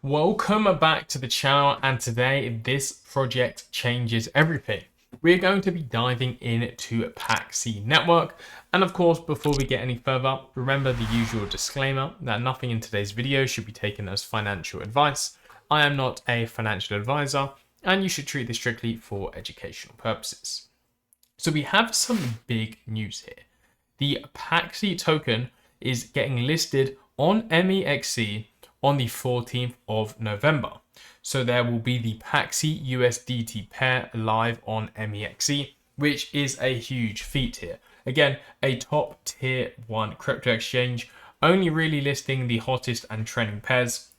Welcome back to the channel, and today this project changes everything. We're going to be diving into Paxi Network, and of course before we get any further, remember the usual disclaimer that nothing in today's video should be taken as financial advice. I am not a financial advisor and you should treat this strictly for educational purposes. So we have some big news here. The Paxi token is getting listed on MEXC on the 14th of November. So there will be the Paxi USDT pair live on MEXC, which is a huge feat here. Again, a top tier 1 crypto exchange, only really listing the hottest and trending pairs.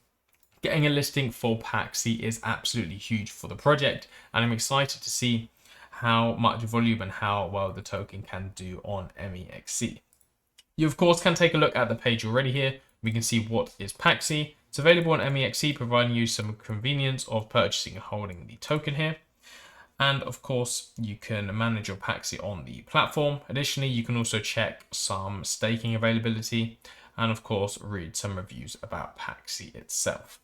Getting a listing for Paxi is absolutely huge for the project, and I'm excited to see how much volume and how well the token can do on MEXC. You of course can take a look at the page already here. We can see what is Paxi. It's available on MEXC, providing you some convenience of purchasing and holding the token here. And of course, you can manage your Paxi on the platform. Additionally, you can also check some staking availability and of course, read some reviews about Paxi itself.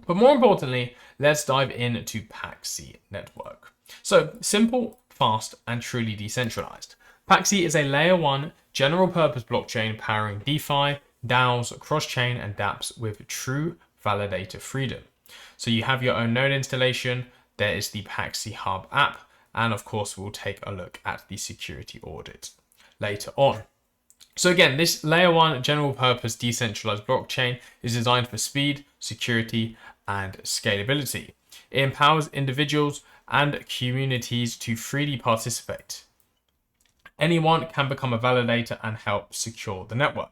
But more importantly, let's dive into Paxi Network. So simple, fast, and truly decentralized. Paxi is a layer 1 general purpose blockchain powering DeFi, DAOs, cross-chain, and dApps with true validator freedom. So you have your own node installation, there is the Paxi Hub app, and of course we'll take a look at the security audit later on. So again, this layer 1 general purpose decentralized blockchain is designed for speed, security, and scalability. It empowers individuals and communities to freely participate. Anyone can become a validator and help secure the network.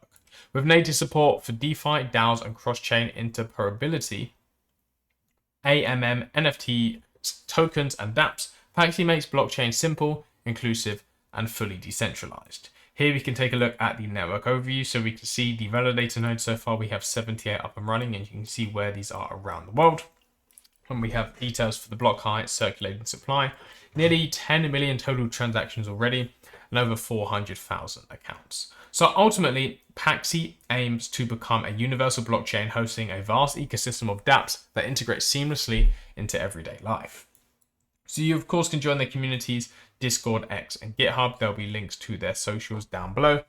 With native support for DeFi, DAOs, and cross-chain interoperability, NFT, tokens, and dApps, Paxi makes blockchain simple, inclusive, and fully decentralized. Here we can take a look at the network overview, so we can see the validator nodes. So far we have 78 up and running, and you can see where these are around the world. And we have details for the block height, circulating supply, nearly 10 million total transactions already, and over 400,000 accounts. So ultimately, Paxi aims to become a universal blockchain hosting a vast ecosystem of dApps that integrate seamlessly into everyday life. So you of course can join their communities, Discord, X, and GitHub. There'll be links to their socials down below.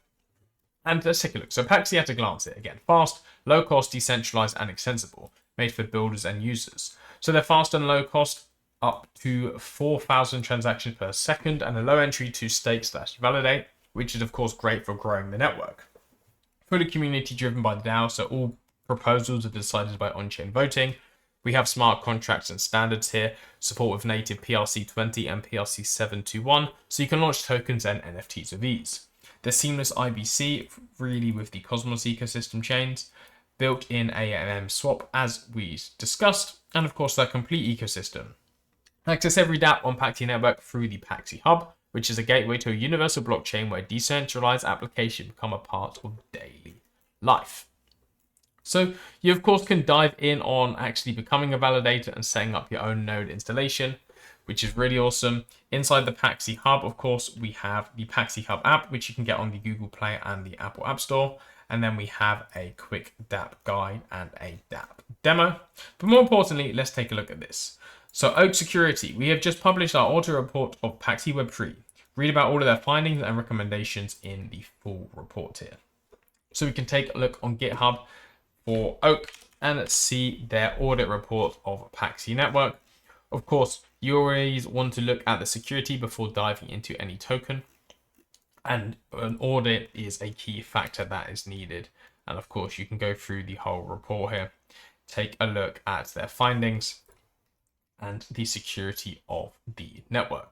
And let's take a look. So Paxi at a glance here. Again, fast, low cost, decentralized, and extensible, made for builders and users. So they're fast and low cost, up to 4,000 transactions per second, and a low entry to stake/validate, which is of course great for growing the network. Fully community driven by the DAO, so all proposals are decided by on-chain voting. We have smart contracts and standards here, support with native PRC20 and PRC721, so you can launch tokens and NFTs with ease. The seamless IBC, really with the Cosmos ecosystem chains, built-in AMM swap as we discussed, and of course their complete ecosystem. Access every dApp on Paxi Network through the Paxi Hub, which is a gateway to a universal blockchain where decentralized applications become a part of daily life. So you of course can dive in on actually becoming a validator and setting up your own node installation, which is really awesome. Inside the Paxi Hub, of course, we have the Paxi Hub app, which you can get on the Google Play and the Apple App Store. And then we have a quick dApp guide and a dApp demo. But more importantly, let's take a look at this. So Oak Security, we have just published our auto report of Paxi Web3. Read about all of their findings and recommendations in the full report here. So we can take a look on GitHub for Oak and see their audit report of Paxi Network. Of course, you always want to look at the security before diving into any token. And an audit is a key factor that is needed. And of course, you can go through the whole report here, take a look at their findings and the security of the network.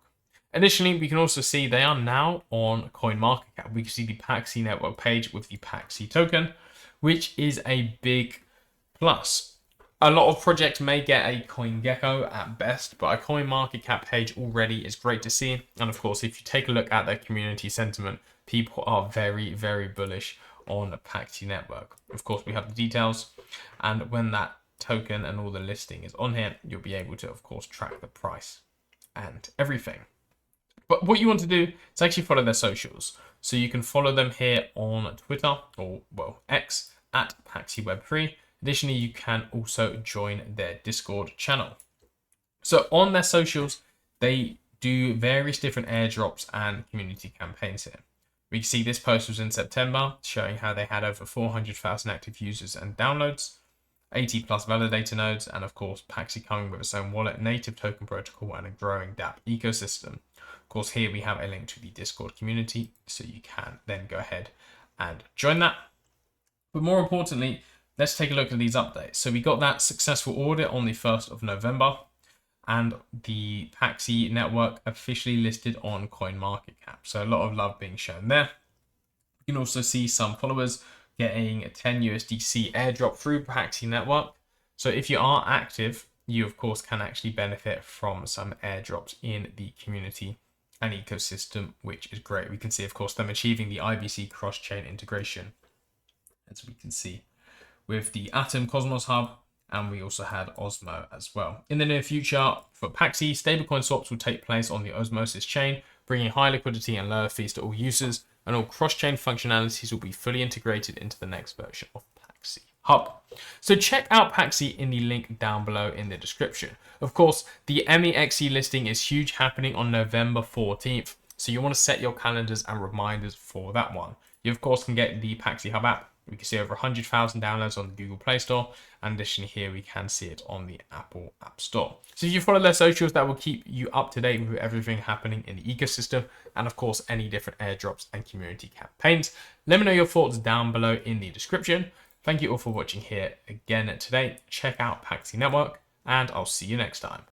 Additionally, we can also see they are now on CoinMarketCap. We can see the Paxi Network page with the Paxi token, which is a big plus. A lot of projects may get a CoinGecko at best, but a CoinMarketCap page already is great to see. And of course, if you take a look at their community sentiment, people are very, very bullish on the Paxi Network. Of course, we have the details, and when that token and all the listing is on here, you'll be able to, of course, track the price and everything. But what you want to do is actually follow their socials. So you can follow them here on Twitter, or well, X, at PaxiWeb3. Additionally, you can also join their Discord channel. So on their socials, they do various different airdrops and community campaigns here. We can see this post was in September, showing how they had over 400,000 active users and downloads, 80 plus validator nodes, and of course, Paxi coming with its own wallet, native token protocol, and a growing dApp ecosystem. Of course, here we have a link to the Discord community, so you can then go ahead and join that. But more importantly, let's take a look at these updates. So we got that successful audit on the 1st of November, and the Paxi Network officially listed on CoinMarketCap. So a lot of love being shown there. You can also see some followers getting a 10 USDC airdrop through Paxi Network. So if you are active, you of course can actually benefit from some airdrops in the community and ecosystem, which is great. We can see, of course, them achieving the IBC cross-chain integration, as we can see with the Atom Cosmos Hub, and we also had Osmo as well. In the near future, for Paxi, stablecoin swaps will take place on the Osmosis chain, bringing high liquidity and lower fees to all users, and all cross-chain functionalities will be fully integrated into the next version of Paxi Hub. So check out Paxi in the link down below in the description. Of course, the MEXC listing is huge, happening on November 14th. So you want to set your calendars and reminders for that one. You of course can get the Paxi Hub app. We can see over 100,000 downloads on the Google Play Store, and additionally here we can see it on the Apple App Store. So if you follow their socials, that will keep you up to date with everything happening in the ecosystem, and of course any different airdrops and community campaigns. Let me know your thoughts down below in the description. Thank you all for watching here again today. Check out Paxi Network, and I'll see you next time.